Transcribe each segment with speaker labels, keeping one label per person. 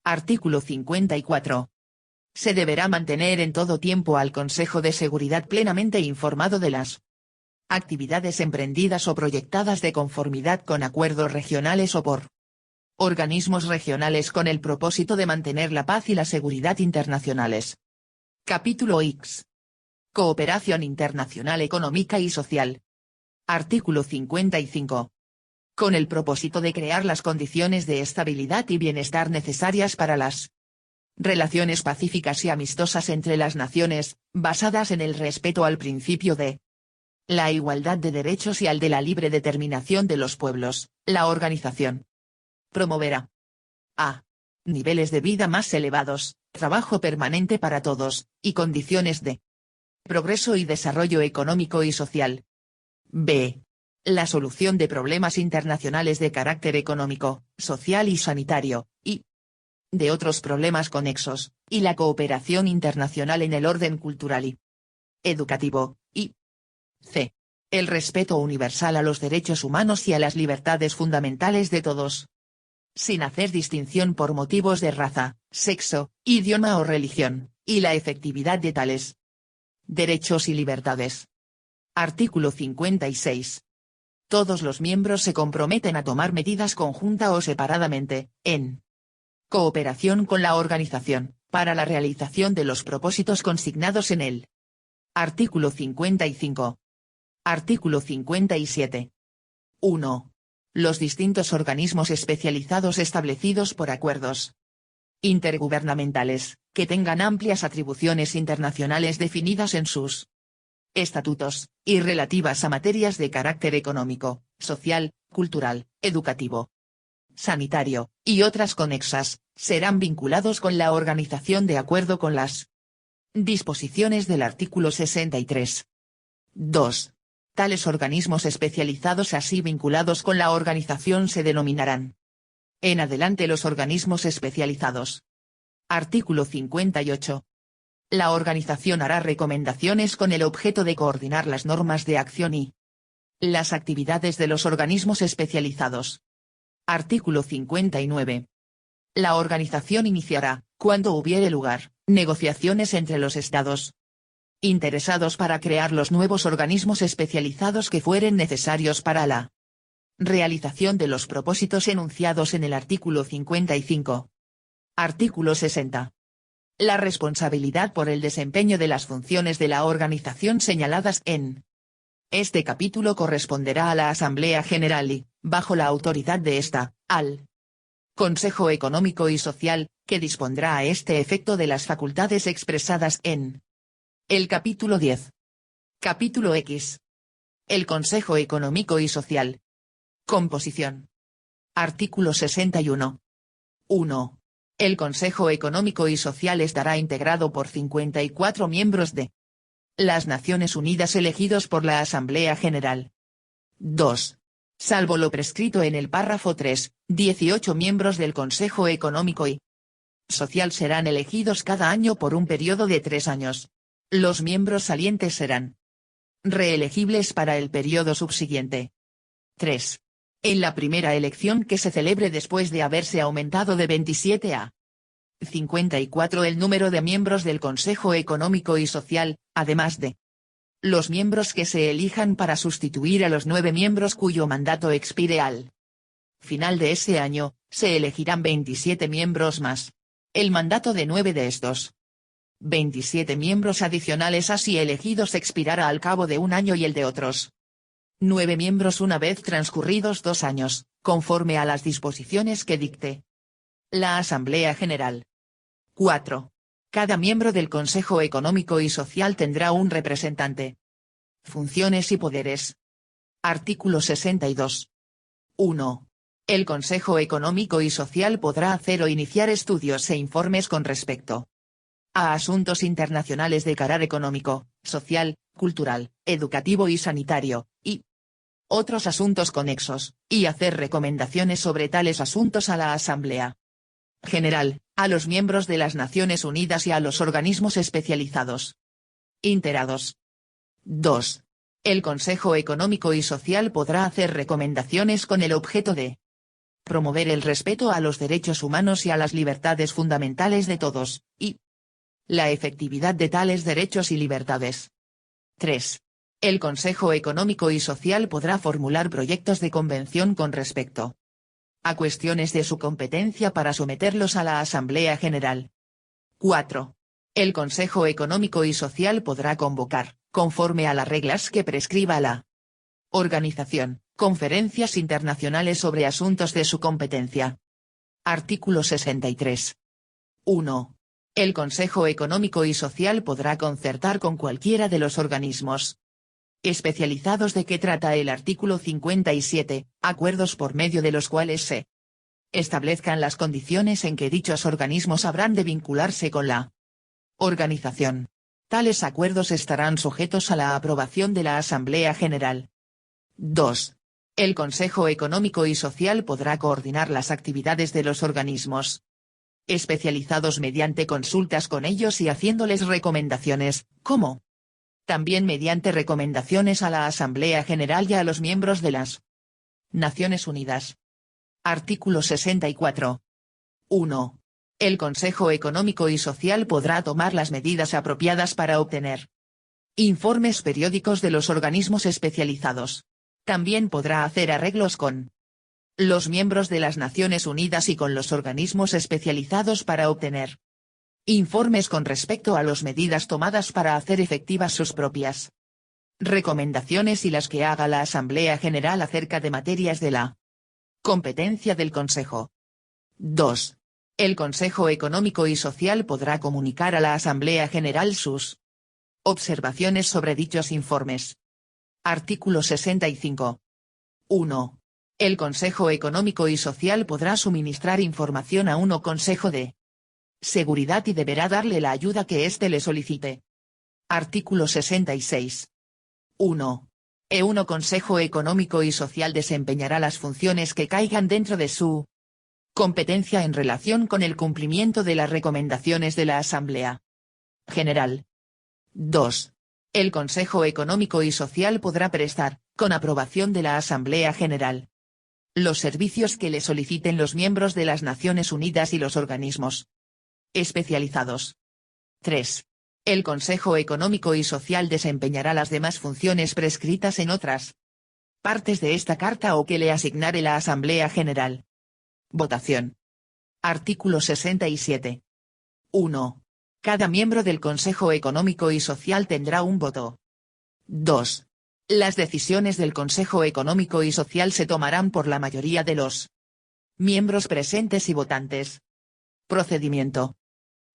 Speaker 1: Artículo 54. Se deberá mantener en todo tiempo al Consejo de Seguridad plenamente informado de las actividades emprendidas o proyectadas de conformidad con acuerdos regionales o por organismos regionales con el propósito de mantener la paz y la seguridad internacionales. Capítulo X. Cooperación internacional económica y social. Artículo 55. Con el propósito de crear las condiciones de estabilidad y bienestar necesarias para las relaciones pacíficas y amistosas entre las naciones, basadas en el respeto al principio de la igualdad de derechos y al de la libre determinación de los pueblos, la organización promoverá a. Niveles de vida más elevados, trabajo permanente para todos, y condiciones de progreso y desarrollo económico y social. B. La solución de problemas internacionales de carácter económico, social y sanitario, y de otros problemas conexos, y la cooperación internacional en el orden cultural y educativo, y c. El respeto universal a los derechos humanos y a las libertades fundamentales de todos, sin hacer distinción por motivos de raza, sexo, idioma o religión, y la efectividad de tales derechos y libertades. Artículo 56. Todos los miembros se comprometen a tomar medidas conjunta o separadamente, en cooperación con la organización, para la realización de los propósitos consignados en él. Artículo 55. Artículo 57. 1. Los distintos organismos especializados establecidos por acuerdos intergubernamentales, que tengan amplias atribuciones internacionales definidas en sus estatutos, y relativas a materias de carácter económico, social, cultural, educativo, sanitario, y otras conexas, serán vinculados con la organización de acuerdo con las disposiciones del artículo 63. 2. Tales organismos especializados así vinculados con la organización se denominarán en adelante los organismos especializados. Artículo 58. La organización hará recomendaciones con el objeto de coordinar las normas de acción y las actividades de los organismos especializados. Artículo 59. La organización iniciará, cuando hubiere lugar, negociaciones entre los Estados interesados para crear los nuevos organismos especializados que fueren necesarios para la realización de los propósitos enunciados en el artículo 55. Artículo 60. La responsabilidad por el desempeño de las funciones de la organización señaladas en este capítulo corresponderá a la Asamblea General y, bajo la autoridad de esta, al Consejo Económico y Social, que dispondrá a este efecto de las facultades expresadas en el capítulo 10. Capítulo X. El Consejo Económico y Social. Composición. Artículo 61. 1. El Consejo Económico y Social estará integrado por 54 miembros de las Naciones Unidas elegidos por la Asamblea General. 2. Salvo lo prescrito en el párrafo 3, 18 miembros del Consejo Económico y Social serán elegidos cada año por un periodo de 3 años. Los miembros salientes serán reelegibles para el periodo subsiguiente. 3. En la primera elección que se celebre después de haberse aumentado de 27 a 54 el número de miembros del Consejo Económico y Social, además de los miembros que se elijan para sustituir a los 9 miembros cuyo mandato expire al final de ese año, se elegirán 27 miembros más. El mandato de 9 de estos 27 miembros adicionales así elegidos expirará al cabo de un año y el de otros 9 miembros una vez transcurridos 2 años, conforme a las disposiciones que dicte la Asamblea General. 4. Cada miembro del Consejo Económico y Social tendrá un representante. Funciones y poderes. Artículo 62. 1. El Consejo Económico y Social podrá hacer o iniciar estudios e informes con respecto a asuntos internacionales de carácter económico, social, cultural, educativo y sanitario, y otros asuntos conexos, y hacer recomendaciones sobre tales asuntos a la Asamblea General, a los miembros de las Naciones Unidas y a los organismos especializados integrados. 2. El Consejo Económico y Social podrá hacer recomendaciones con el objeto de Promover el respeto a los derechos humanos y a las libertades fundamentales de todos, y la efectividad de tales derechos y libertades. 3. El Consejo Económico y Social podrá formular proyectos de convención con respecto a cuestiones de su competencia para someterlos a la Asamblea General. 4. El Consejo Económico y Social podrá convocar, conforme a las reglas que prescriba la organización, conferencias internacionales sobre asuntos de su competencia. Artículo 63. 1. El Consejo Económico y Social podrá concertar con cualquiera de los organismos especializados de que trata el artículo 57, acuerdos por medio de los cuales se establezcan las condiciones en que dichos organismos habrán de vincularse con la organización. Tales acuerdos estarán sujetos a la aprobación de la Asamblea General. 2. El Consejo Económico y Social podrá coordinar las actividades de los organismos especializados mediante consultas con ellos y haciéndoles recomendaciones, como también mediante recomendaciones a la Asamblea General y a los miembros de las Naciones Unidas. Artículo 64. 1. El Consejo Económico y Social podrá tomar las medidas apropiadas para obtener informes periódicos de los organismos especializados. También podrá hacer arreglos con los miembros de las Naciones Unidas y con los organismos especializados para obtener informes con respecto a las medidas tomadas para hacer efectivas sus propias recomendaciones y las que haga la Asamblea General acerca de materias de la competencia del Consejo. 2. El Consejo Económico y Social podrá comunicar a la Asamblea General sus observaciones sobre dichos informes. Artículo 65. 1. El Consejo Económico y Social podrá suministrar información a un Consejo de Seguridad y deberá darle la ayuda que éste le solicite. Artículo 66. 1. El Consejo Económico y Social desempeñará las funciones que caigan dentro de su competencia en relación con el cumplimiento de las recomendaciones de la Asamblea General. 2. El Consejo Económico y Social podrá prestar, con aprobación de la Asamblea General, los servicios que le soliciten los miembros de las Naciones Unidas y los organismos especializados. 3. El Consejo Económico y Social desempeñará las demás funciones prescritas en otras partes de esta Carta o que le asignare la Asamblea General. Votación. Artículo 67. 1. Cada miembro del Consejo Económico y Social tendrá un voto. 2. Las decisiones del Consejo Económico y Social se tomarán por la mayoría de los miembros presentes y votantes. Procedimiento.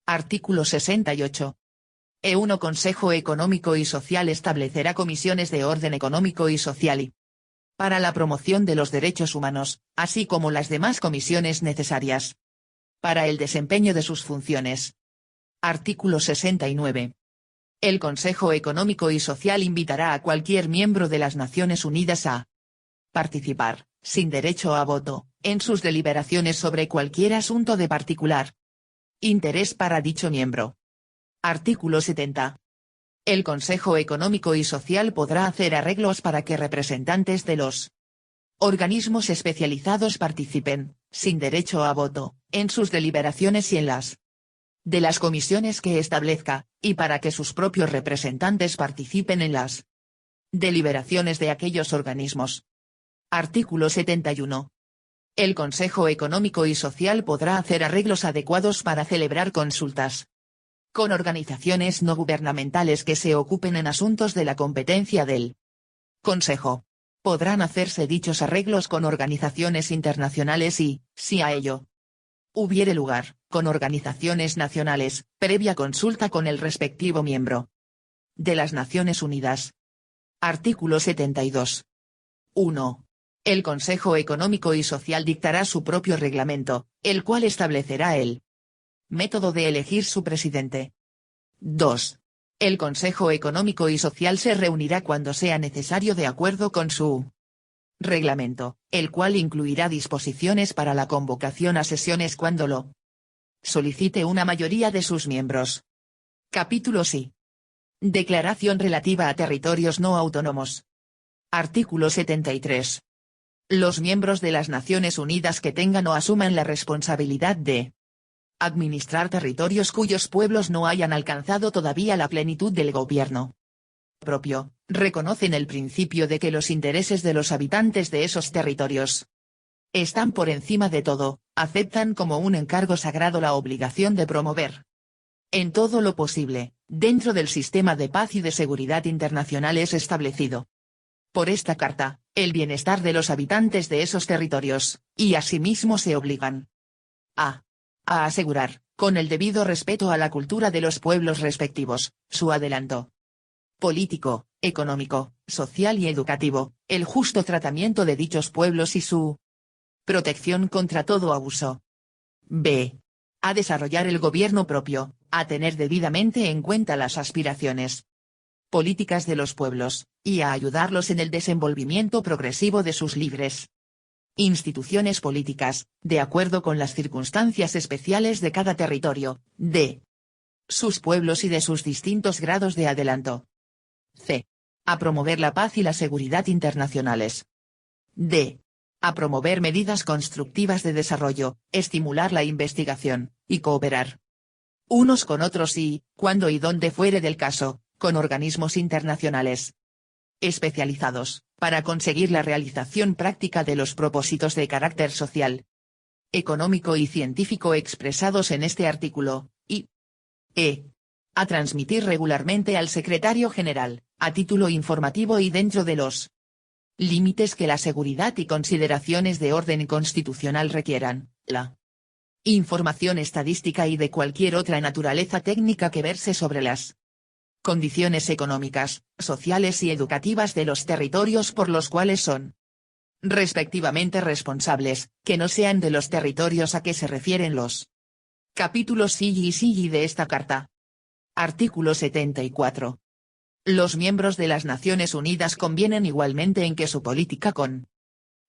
Speaker 1: Artículo 68. El Consejo Económico y Social establecerá comisiones de orden económico y social y para la promoción de los derechos humanos, así como las demás comisiones necesarias para el desempeño de sus funciones. Artículo 69. El Consejo Económico y Social invitará a cualquier miembro de las Naciones Unidas a participar, sin derecho a voto, en sus deliberaciones sobre cualquier asunto de particular interés para dicho miembro. Artículo 70. El Consejo Económico y Social podrá hacer arreglos para que representantes de los organismos especializados participen, sin derecho a voto, en sus deliberaciones y en las de las comisiones que establezca, y para que sus propios representantes participen en las deliberaciones de aquellos organismos. Artículo 71. El Consejo Económico y Social podrá hacer arreglos adecuados para celebrar consultas con organizaciones no gubernamentales que se ocupen en asuntos de la competencia del Consejo. Podrán hacerse dichos arreglos con organizaciones internacionales y, si a ello hubiere lugar, con organizaciones nacionales, previa consulta con el respectivo miembro de las Naciones Unidas. Artículo 72. 1. El Consejo Económico y Social dictará su propio reglamento, el cual establecerá el método de elegir su presidente. 2. El Consejo Económico y Social se reunirá cuando sea necesario de acuerdo con su reglamento, el cual incluirá disposiciones para la convocación a sesiones cuando lo solicite una mayoría de sus miembros. Capítulo Sí. Declaración relativa a territorios no autónomos. Artículo 73. Los miembros de las Naciones Unidas que tengan o asuman la responsabilidad de administrar territorios cuyos pueblos no hayan alcanzado todavía la plenitud del gobierno propio, reconocen el principio de que los intereses de los habitantes de esos territorios están por encima de todo, aceptan como un encargo sagrado la obligación de promover, en todo lo posible, dentro del sistema de paz y de seguridad internacionales establecido por esta carta, el bienestar de los habitantes de esos territorios, y asimismo se obligan a asegurar, con el debido respeto a la cultura de los pueblos respectivos, su adelanto político, económico, social y educativo, el justo tratamiento de dichos pueblos y su protección contra todo abuso. B. A desarrollar el gobierno propio, a tener debidamente en cuenta las aspiraciones políticas de los pueblos, y a ayudarlos en el desenvolvimiento progresivo de sus libres instituciones políticas, de acuerdo con las circunstancias especiales de cada territorio, de sus pueblos y de sus distintos grados de adelanto. C. A promover la paz y la seguridad internacionales. D. A promover medidas constructivas de desarrollo, estimular la investigación, y cooperar unos con otros y, cuando y donde fuere del caso, con organismos internacionales especializados, para conseguir la realización práctica de los propósitos de carácter social, económico y científico expresados en este artículo, y a transmitir regularmente al Secretario General, a título informativo y dentro de los límites que la seguridad y consideraciones de orden constitucional requieran, la información estadística y de cualquier otra naturaleza técnica que verse sobre las condiciones económicas, sociales y educativas de los territorios por los cuales son respectivamente responsables, que no sean de los territorios a que se refieren los capítulos y de esta carta. Artículo 74. Los miembros de las Naciones Unidas convienen igualmente en que su política con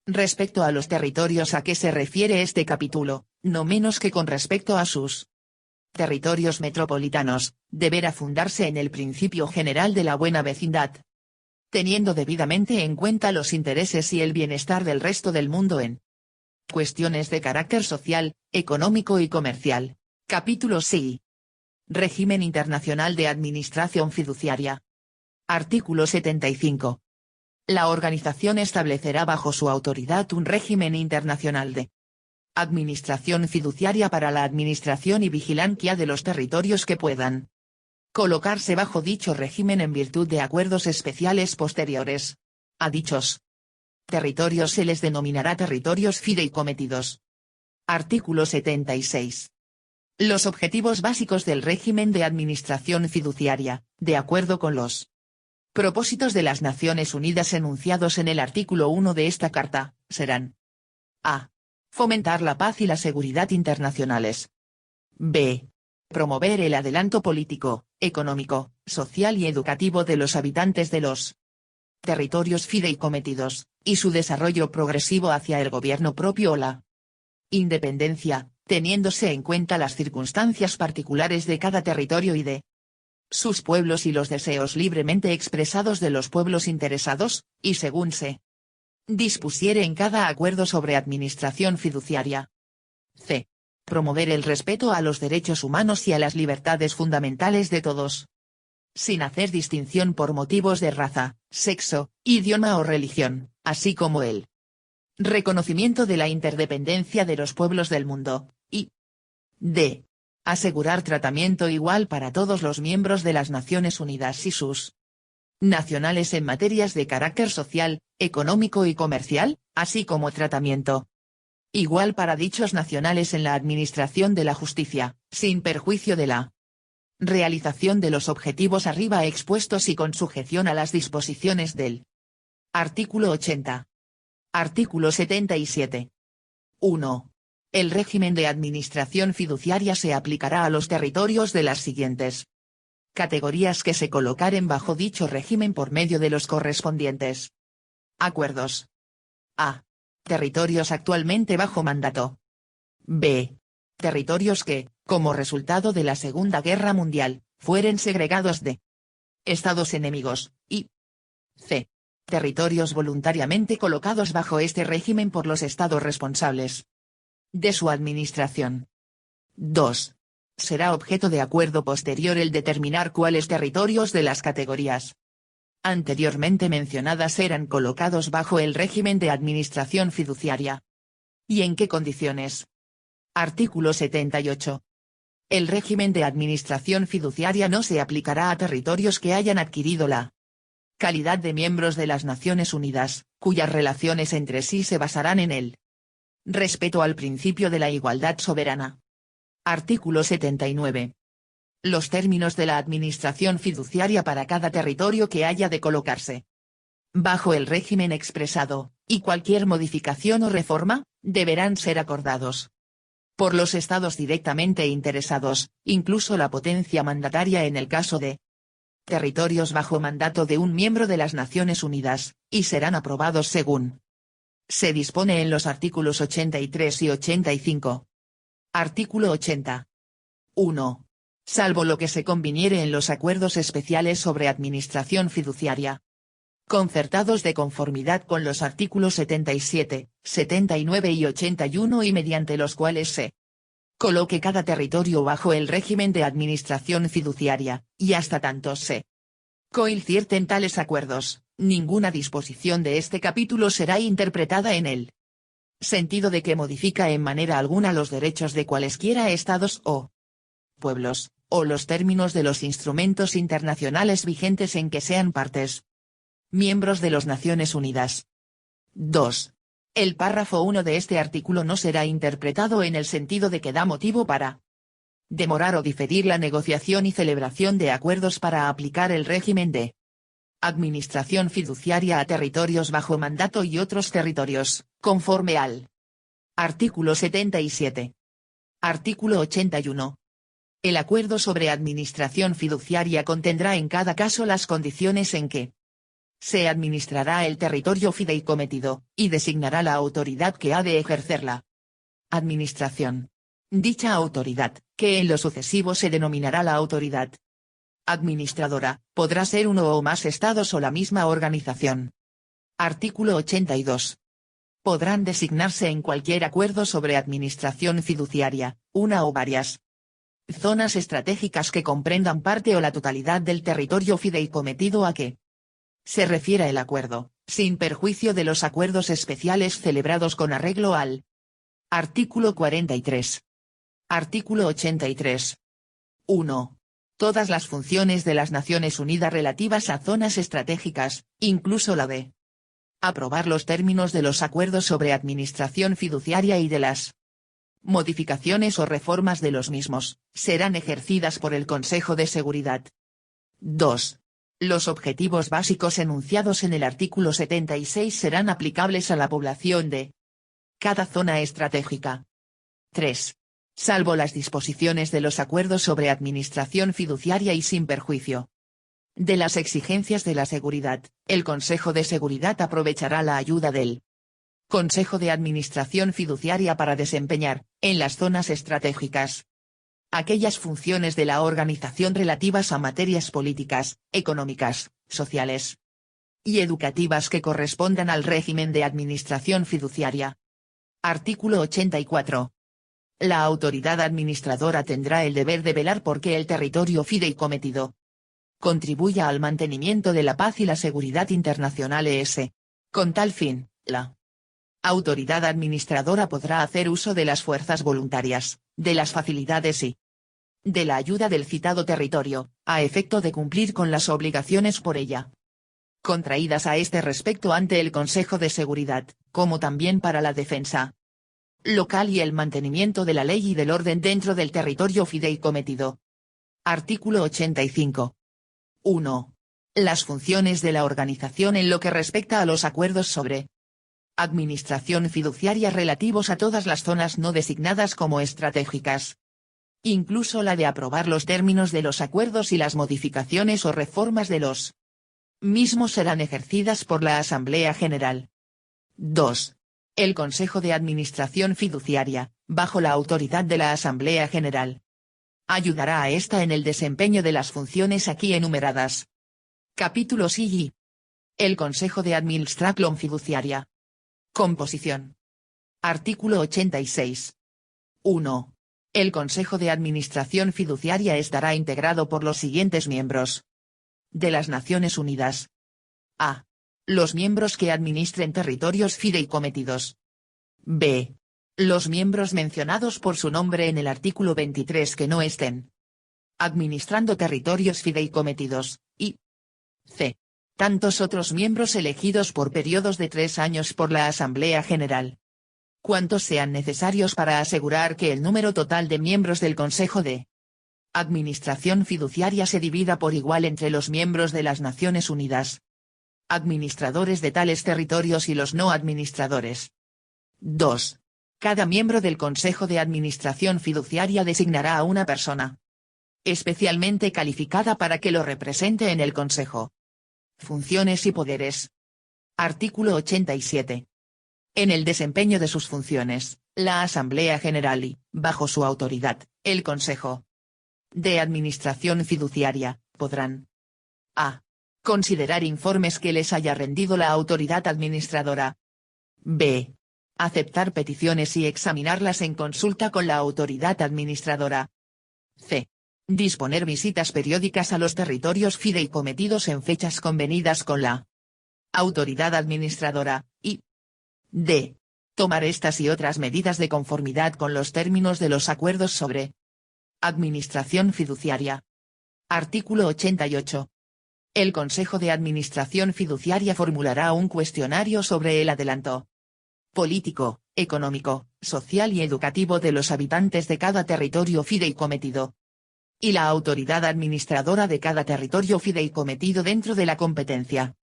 Speaker 1: respecto a los territorios a que se refiere este capítulo, no menos que con respecto a sus territorios metropolitanos, deberá fundarse en el principio general de la buena vecindad, teniendo debidamente en cuenta los intereses y el bienestar del resto del mundo en cuestiones de carácter social, económico y comercial. Capítulo 6. Régimen internacional de administración fiduciaria. Artículo 75. La organización establecerá bajo su autoridad un régimen internacional de administración fiduciaria para la administración y vigilancia de los territorios que puedan colocarse bajo dicho régimen en virtud de acuerdos especiales posteriores. A dichos territorios se les denominará territorios fideicometidos. Artículo 76. Los objetivos básicos del régimen de administración fiduciaria, de acuerdo con los propósitos de las Naciones Unidas enunciados en el artículo 1 de esta carta, serán: a. Fomentar la paz y la seguridad internacionales. b. Promover el adelanto político, económico, social y educativo de los habitantes de los territorios fideicometidos, y su desarrollo progresivo hacia el gobierno propio o la independencia, teniéndose en cuenta las circunstancias particulares de cada territorio y de sus pueblos y los deseos libremente expresados de los pueblos interesados, y según se dispusiere en cada acuerdo sobre administración fiduciaria. C. Promover el respeto a los derechos humanos y a las libertades fundamentales de todos, sin hacer distinción por motivos de raza, sexo, idioma o religión, así como el reconocimiento de la interdependencia de los pueblos del mundo, y d. Asegurar tratamiento igual para todos los miembros de las Naciones Unidas y sus nacionales en materias de carácter social, económico y comercial, así como tratamiento igual para dichos nacionales en la administración de la justicia, sin perjuicio de la realización de los objetivos arriba expuestos y con sujeción a las disposiciones del artículo 80. Artículo 77. 1. El régimen de administración fiduciaria se aplicará a los territorios de las siguientes categorías que se colocaren bajo dicho régimen por medio de los correspondientes acuerdos. A. Territorios actualmente bajo mandato. B. Territorios que, como resultado de la Segunda Guerra Mundial, fueren segregados de estados enemigos, y C. Territorios voluntariamente colocados bajo este régimen por los estados responsables de su administración. 2. Será objeto de acuerdo posterior el determinar cuáles territorios de las categorías anteriormente mencionadas eran colocados bajo el régimen de administración fiduciaria. ¿Y en qué condiciones? Artículo 78. El régimen de administración fiduciaria no se aplicará a territorios que hayan adquirido la calidad de miembros de las Naciones Unidas, cuyas relaciones entre sí se basarán en el respeto al principio de la igualdad soberana. Artículo 79. Los términos de la administración fiduciaria para cada territorio que haya de colocarse bajo el régimen expresado, y cualquier modificación o reforma, deberán ser acordados por los estados directamente interesados, incluso la potencia mandataria en el caso de territorios bajo mandato de un miembro de las Naciones Unidas, y serán aprobados según se dispone en los artículos 83 y 85. Artículo 80. 1. Salvo lo que se conviniere en los acuerdos especiales sobre administración fiduciaria concertados de conformidad con los artículos 77, 79 y 81 y mediante los cuales se coloque cada territorio bajo el régimen de administración fiduciaria, y hasta tanto se coincierten tales acuerdos, ninguna disposición de este capítulo será interpretada en el sentido de que modifica en manera alguna los derechos de cualesquiera estados o pueblos, o los términos de los instrumentos internacionales vigentes en que sean partes miembros de las Naciones Unidas. 2. El párrafo 1 de este artículo no será interpretado en el sentido de que da motivo para demorar o diferir la negociación y celebración de acuerdos para aplicar el régimen de administración fiduciaria a territorios bajo mandato y otros territorios, conforme al artículo 77. Artículo 81. El acuerdo sobre administración fiduciaria contendrá en cada caso las condiciones en que se administrará el territorio fideicometido, y designará la autoridad que ha de ejercer la administración. Dicha autoridad, que en lo sucesivo se denominará la autoridad administradora, podrá ser uno o más estados o la misma organización. Artículo 82. Podrán designarse en cualquier acuerdo sobre administración fiduciaria, una o varias zonas estratégicas que comprendan parte o la totalidad del territorio fideicometido a que se refiera el acuerdo, sin perjuicio de los acuerdos especiales celebrados con arreglo al artículo 43. Artículo 83. 1. Todas las funciones de las Naciones Unidas relativas a zonas estratégicas, incluso la de aprobar los términos de los acuerdos sobre administración fiduciaria y de las modificaciones o reformas de los mismos, serán ejercidas por el Consejo de Seguridad. 2. Los objetivos básicos enunciados en el artículo 76 serán aplicables a la población de cada zona estratégica. 3. Salvo las disposiciones de los acuerdos sobre administración fiduciaria y sin perjuicio de las exigencias de la seguridad, el Consejo de Seguridad aprovechará la ayuda del Consejo de Administración Fiduciaria para desempeñar, en las zonas estratégicas, aquellas funciones de la organización relativas a materias políticas, económicas, sociales y educativas que correspondan al régimen de administración fiduciaria. Artículo 84. La autoridad administradora tendrá el deber de velar por que el territorio fideicometido contribuya al mantenimiento de la paz y la seguridad internacional ES. Con tal fin, la autoridad administradora podrá hacer uso de las fuerzas voluntarias, de las facilidades y de la ayuda del citado territorio, a efecto de cumplir con las obligaciones por ella contraídas a este respecto ante el Consejo de Seguridad, como también para la defensa local y el mantenimiento de la ley y del orden dentro del territorio fideicometido. Artículo 85. 1. Las funciones de la organización en lo que respecta a los acuerdos sobre administración fiduciaria relativos a todas las zonas no designadas como estratégicas, incluso la de aprobar los términos de los acuerdos y las modificaciones o reformas de los mismos serán ejercidas por la Asamblea General. 2. El Consejo de Administración Fiduciaria, bajo la autoridad de la Asamblea General, ayudará a ésta en el desempeño de las funciones aquí enumeradas. Capítulos I. El Consejo de Administración Fiduciaria. Composición. Artículo 86. 1. El Consejo de Administración Fiduciaria estará integrado por los siguientes miembros. De las Naciones Unidas. A. Los miembros que administren territorios fideicometidos. B. Los miembros mencionados por su nombre en el artículo 23 que no estén administrando territorios fideicometidos, y c. Tantos otros miembros elegidos por periodos de 3 años por la Asamblea General, cuantos sean necesarios para asegurar que el número total de miembros del Consejo de Administración Fiduciaria se divida por igual entre los miembros de las Naciones Unidas, administradores de tales territorios y los no administradores. 2. Cada miembro del Consejo de Administración Fiduciaria designará a una persona especialmente calificada para que lo represente en el Consejo. Funciones y poderes. Artículo 87. En el desempeño de sus funciones, la Asamblea General y, bajo su autoridad, el Consejo de Administración Fiduciaria, podrán a. Considerar informes que les haya rendido la autoridad administradora. b. Aceptar peticiones y examinarlas en consulta con la autoridad administradora. c. Disponer visitas periódicas a los territorios fideicometidos en fechas convenidas con la autoridad administradora, y d. Tomar estas y otras medidas de conformidad con los términos de los acuerdos sobre administración fiduciaria. Artículo 88. El Consejo de Administración Fiduciaria formulará un cuestionario sobre el adelanto político, económico, social y educativo de los habitantes de cada territorio fideicometido. Y la autoridad administradora de cada territorio fideicometido dentro de la competencia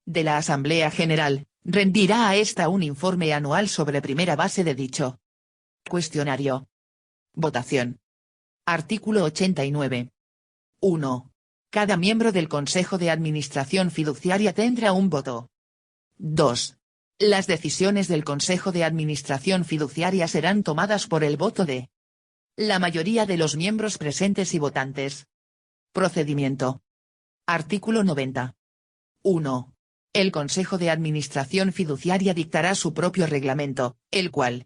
Speaker 1: de la Asamblea General, rendirá a esta un informe anual sobre primera base de dicho cuestionario. Votación. Artículo 89. 1. Cada miembro del Consejo de Administración Fiduciaria tendrá un voto. 2. Las decisiones del Consejo de Administración Fiduciaria serán tomadas por el voto de la mayoría de los miembros presentes y votantes. Procedimiento. Artículo 90. 1. El Consejo de Administración Fiduciaria dictará su propio reglamento, el cual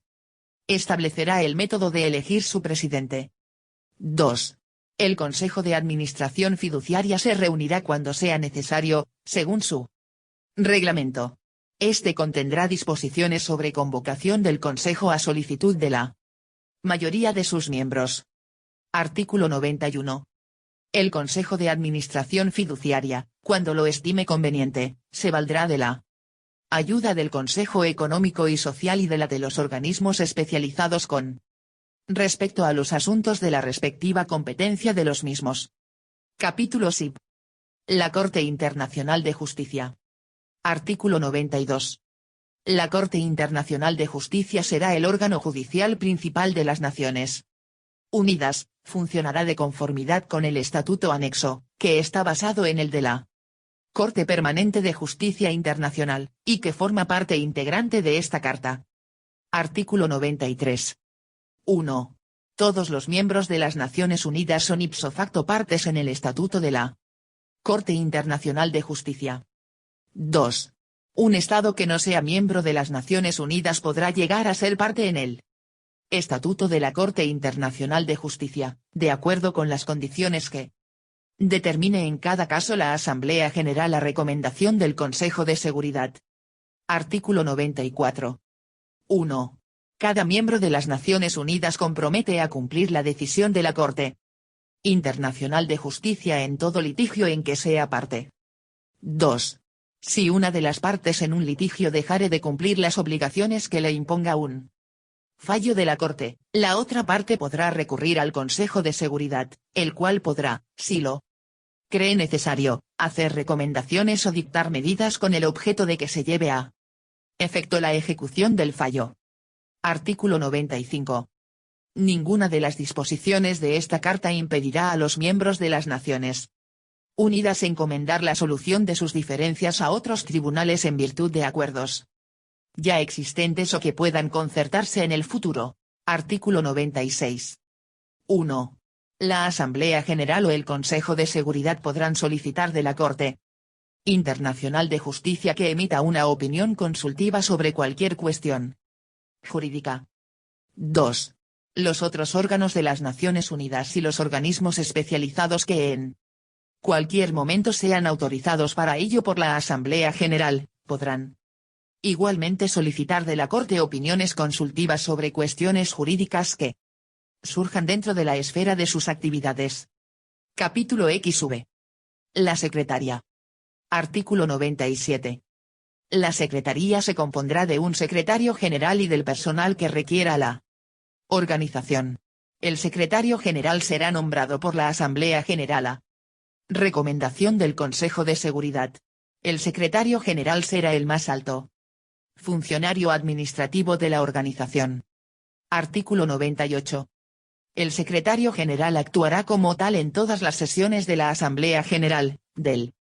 Speaker 1: establecerá el método de elegir su presidente. 2. El Consejo de Administración Fiduciaria se reunirá cuando sea necesario, según su reglamento. Este contendrá disposiciones sobre convocación del Consejo a solicitud de la mayoría de sus miembros. Artículo 91. El Consejo de Administración Fiduciaria, cuando lo estime conveniente, se valdrá de la ayuda del Consejo Económico y Social y de la de los organismos especializados con respecto a los asuntos de la respectiva competencia de los mismos. Capítulo SIP. La Corte Internacional de Justicia. Artículo 92. La Corte Internacional de Justicia será el órgano judicial principal de las Naciones Unidas, funcionará de conformidad con el Estatuto Anexo, que está basado en el de la Corte Permanente de Justicia Internacional, y que forma parte integrante de esta Carta. Artículo 93. 1. Todos los miembros de las Naciones Unidas son ipso facto partes en el Estatuto de la Corte Internacional de Justicia. 2. Un Estado que no sea miembro de las Naciones Unidas podrá llegar a ser parte en el Estatuto de la Corte Internacional de Justicia, de acuerdo con las condiciones que determine en cada caso la Asamblea General a recomendación del Consejo de Seguridad. Artículo 94. 1. Cada miembro de las Naciones Unidas compromete a cumplir la decisión de la Corte Internacional de Justicia en todo litigio en que sea parte. 2. Si una de las partes en un litigio dejare de cumplir las obligaciones que le imponga un fallo de la Corte, la otra parte podrá recurrir al Consejo de Seguridad, el cual podrá, si lo cree necesario, hacer recomendaciones o dictar medidas con el objeto de que se lleve a efecto la ejecución del fallo. Artículo 95. Ninguna de las disposiciones de esta Carta impedirá a los miembros de las Naciones Unidas encomendar la solución de sus diferencias a otros tribunales en virtud de acuerdos ya existentes o que puedan concertarse en el futuro. Artículo 96. 1. La Asamblea General o el Consejo de Seguridad podrán solicitar de la Corte internacional de justicia que emita una opinión consultiva sobre cualquier cuestión jurídica. 2. Los otros órganos de las Naciones Unidas y los organismos especializados que en cualquier momento sean autorizados para ello por la Asamblea General, podrán igualmente solicitar de la Corte opiniones consultivas sobre cuestiones jurídicas que surjan dentro de la esfera de sus actividades. Capítulo XV. La Secretaría. Artículo 97. La Secretaría se compondrá de un secretario general y del personal que requiera la organización. El secretario general será nombrado por la Asamblea General a recomendación del Consejo de Seguridad. El secretario general será el más alto funcionario administrativo de la organización. Artículo 98. El secretario general actuará como tal en todas las sesiones de la Asamblea General, del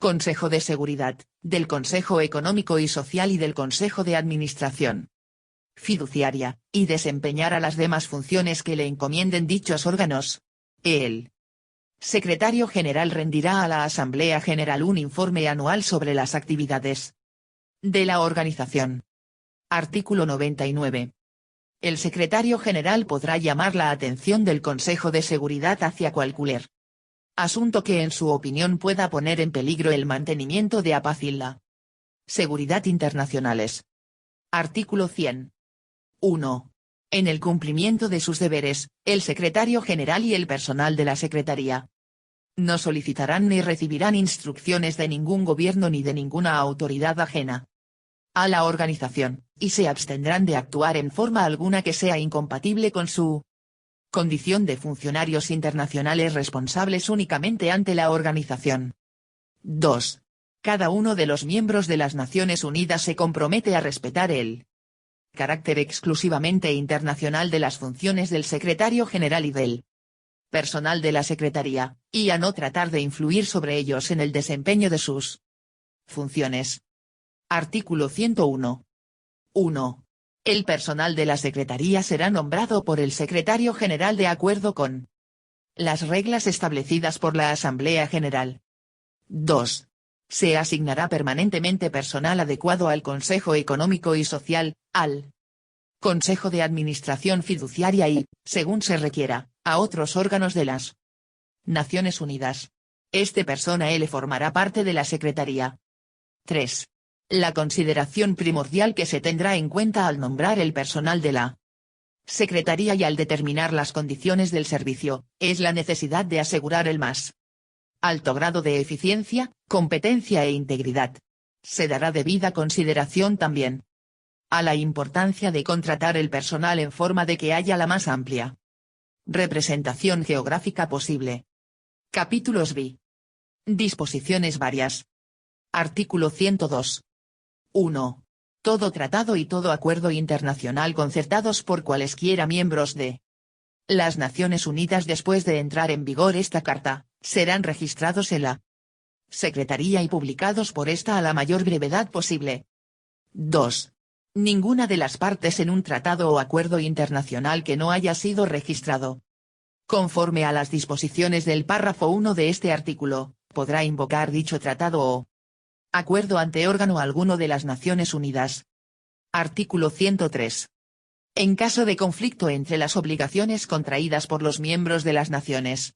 Speaker 1: Consejo de Seguridad, del Consejo Económico y Social y del Consejo de Administración Fiduciaria, y desempeñará las demás funciones que le encomienden dichos órganos. El secretario general rendirá a la Asamblea General un informe anual sobre las actividades de la organización. Artículo 99. El secretario general podrá llamar la atención del Consejo de Seguridad hacia cualquier asunto que en su opinión pueda poner en peligro el mantenimiento de la paz y la seguridad internacionales. Artículo 100. 1. En el cumplimiento de sus deberes, el secretario general y el personal de la Secretaría no solicitarán ni recibirán instrucciones de ningún gobierno ni de ninguna autoridad ajena a la organización, y se abstendrán de actuar en forma alguna que sea incompatible con su condición de funcionarios internacionales responsables únicamente ante la organización. 2. Cada uno de los miembros de las Naciones Unidas se compromete a respetar el carácter exclusivamente internacional de las funciones del secretario general y del personal de la Secretaría, y a no tratar de influir sobre ellos en el desempeño de sus funciones. Artículo 101. 1. El personal de la Secretaría será nombrado por el secretario general de acuerdo con las reglas establecidas por la Asamblea General. 2. Se asignará permanentemente personal adecuado al Consejo Económico y Social, al Consejo de Administración Fiduciaria y, según se requiera, a otros órganos de las Naciones Unidas. Este personal formará parte de la Secretaría. 3. La consideración primordial que se tendrá en cuenta al nombrar el personal de la Secretaría y al determinar las condiciones del servicio, es la necesidad de asegurar el más alto grado de eficiencia, competencia e integridad. Se dará debida consideración también a la importancia de contratar el personal en forma de que haya la más amplia representación geográfica posible. Capítulos B. Disposiciones varias. Artículo 102. 1. Todo tratado y todo acuerdo internacional concertados por cualesquiera miembros de las Naciones Unidas después de entrar en vigor esta carta, serán registrados en la Secretaría y publicados por esta a la mayor brevedad posible. 2. Ninguna de las partes en un tratado o acuerdo internacional que no haya sido registrado conforme a las disposiciones del párrafo 1 de este artículo, podrá invocar dicho tratado o acuerdo ante órgano alguno de las Naciones Unidas. Artículo 103. En caso de conflicto entre las obligaciones contraídas por los miembros de las Naciones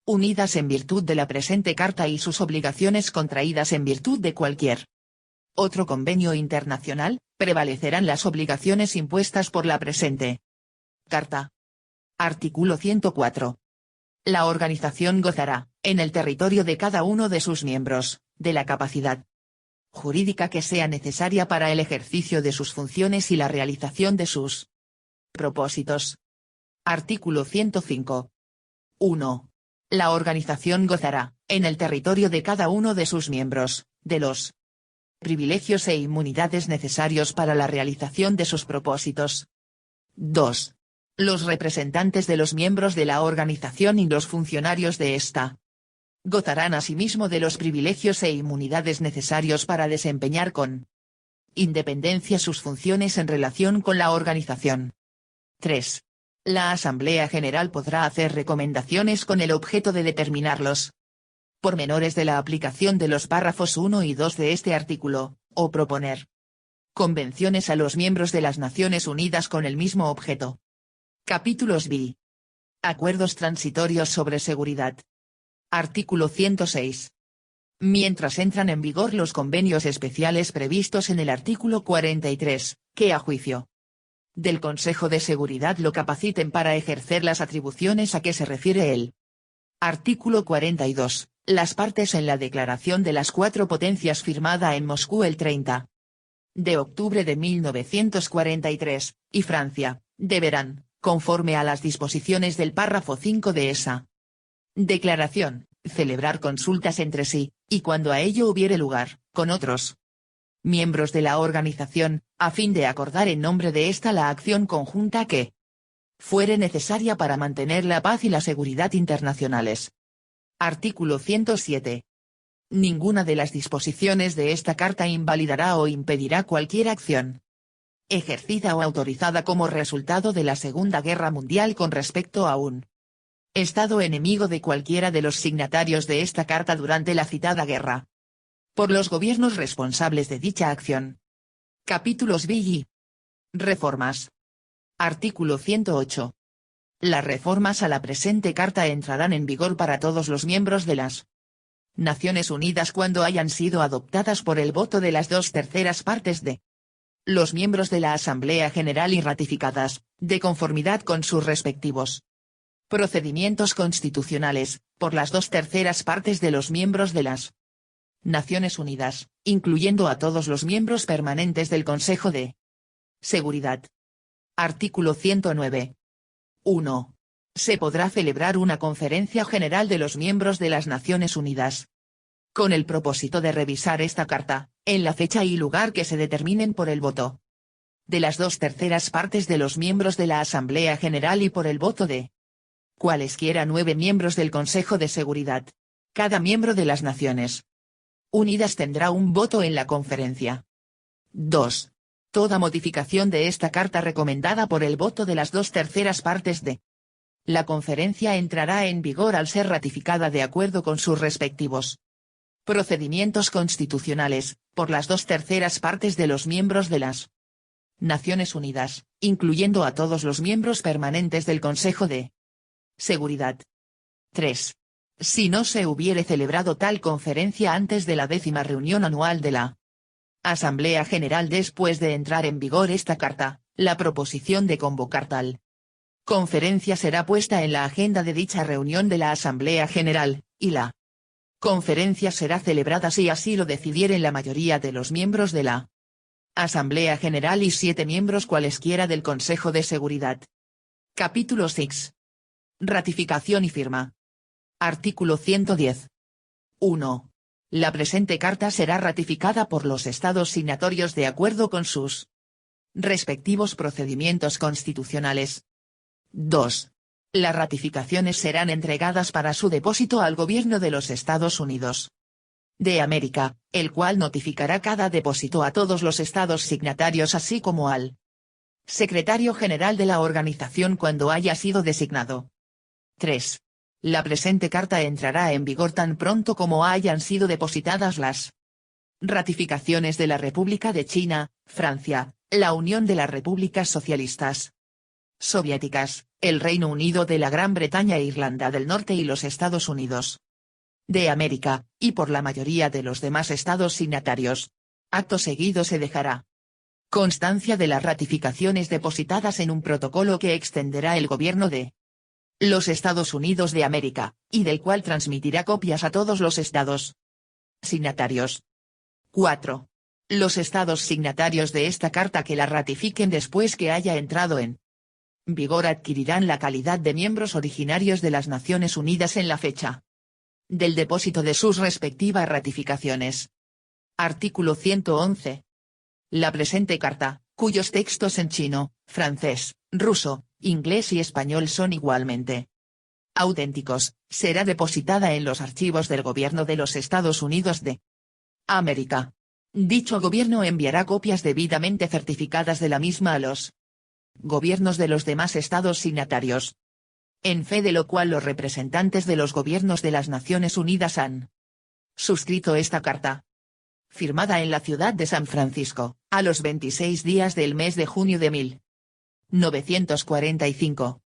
Speaker 1: Unidas en virtud de la presente Carta y sus obligaciones contraídas en virtud de cualquier otro convenio internacional, prevalecerán las obligaciones impuestas por la presente Carta. Artículo 104. La organización gozará, en el territorio de cada uno de sus miembros, de la capacidad jurídica que sea necesaria para el ejercicio de sus funciones y la realización de sus propósitos. Artículo 105. 1. La organización gozará, en el territorio de cada uno de sus miembros, de los privilegios e inmunidades necesarios para la realización de sus propósitos. 2. Los representantes de los miembros de la organización y los funcionarios de esta gozarán asimismo de los privilegios e inmunidades necesarios para desempeñar con independencia sus funciones en relación con la organización. 3. La Asamblea General podrá hacer recomendaciones con el objeto de determinar los pormenores de la aplicación de los párrafos 1 y 2 de este artículo, o proponer convenciones a los miembros de las Naciones Unidas con el mismo objeto. Capítulos B. Acuerdos transitorios sobre seguridad. Artículo 106. Mientras entran en vigor los convenios especiales previstos en el artículo 43, que a juicio del Consejo de Seguridad lo capaciten para ejercer las atribuciones a que se refiere el artículo 42, las partes en la Declaración de las Cuatro Potencias firmada en Moscú el 30 de octubre de 1943, y Francia, deberán, conforme a las disposiciones del párrafo 5 de esa declaración, celebrar consultas entre sí, y cuando a ello hubiere lugar, con otros miembros de la organización, a fin de acordar en nombre de ésta la acción conjunta que fuere necesaria para mantener la paz y la seguridad internacionales. Artículo 107. Ninguna de las disposiciones de esta carta invalidará o impedirá cualquier acción ejercida o autorizada como resultado de la Segunda Guerra Mundial con respecto a un Estado enemigo de cualquiera de los signatarios de esta carta durante la citada guerra, por los gobiernos responsables de dicha acción. Capítulos B y Reformas. Artículo 108. Las reformas a la presente carta entrarán en vigor para todos los miembros de las Naciones Unidas cuando hayan sido adoptadas por el voto de las 2/3 partes de los miembros de la Asamblea General y ratificadas, de conformidad con sus respectivos procedimientos constitucionales, por las 2/3 partes de los miembros de las Naciones Unidas, incluyendo a todos los miembros permanentes del Consejo de Seguridad. Artículo 109. 1. Se podrá celebrar una conferencia general de los miembros de las Naciones Unidas, con el propósito de revisar esta carta, en la fecha y lugar que se determinen por el voto de las 2/3 partes de los miembros de la Asamblea General y por el voto de cualesquiera 9 miembros del Consejo de Seguridad. Cada miembro de las Naciones Unidas tendrá un voto en la conferencia. 2. Toda modificación de esta carta recomendada por el voto de las 2/3 partes de la conferencia entrará en vigor al ser ratificada de acuerdo con sus respectivos procedimientos constitucionales, por las 2/3 partes de los miembros de las Naciones Unidas, incluyendo a todos los miembros permanentes del Consejo de Seguridad. 3. Si no se hubiere celebrado tal conferencia antes de la 10ª reunión anual de la Asamblea General después de entrar en vigor esta carta, la proposición de convocar tal conferencia será puesta en la agenda de dicha reunión de la Asamblea General, y la conferencia será celebrada si así lo decidieren la mayoría de los miembros de la Asamblea General y 7 miembros cualesquiera del Consejo de Seguridad. Capítulo 6. Ratificación y firma. Artículo 110. 1. La presente carta será ratificada por los Estados signatorios de acuerdo con sus respectivos procedimientos constitucionales. 2. Las ratificaciones serán entregadas para su depósito al Gobierno de los Estados Unidos de América, el cual notificará cada depósito a todos los estados signatarios así como al Secretario General de la organización cuando haya sido designado. 3. La presente carta entrará en vigor tan pronto como hayan sido depositadas las ratificaciones de la República de China, Francia, la Unión de las Repúblicas Socialistas Soviéticas, el Reino Unido de la Gran Bretaña e Irlanda del Norte y los Estados Unidos de América, y por la mayoría de los demás estados signatarios. Acto seguido se dejará constancia de las ratificaciones depositadas en un protocolo que extenderá el gobierno de los Estados Unidos de América, y del cual transmitirá copias a todos los estados signatarios. 4. Los estados signatarios de esta carta que la ratifiquen después que haya entrado en vigor adquirirán la calidad de miembros originarios de las Naciones Unidas en la fecha del depósito de sus respectivas ratificaciones. Artículo 111. La presente carta, cuyos textos en chino, francés, ruso, inglés y español son igualmente auténticos, será depositada en los archivos del Gobierno de los Estados Unidos de América. Dicho gobierno enviará copias debidamente certificadas de la misma a los gobiernos de los demás estados signatarios, en fe de lo cual los representantes de los gobiernos de las Naciones Unidas han suscrito esta carta. Firmada en la ciudad de San Francisco, a los 26 días del mes de junio de 1945.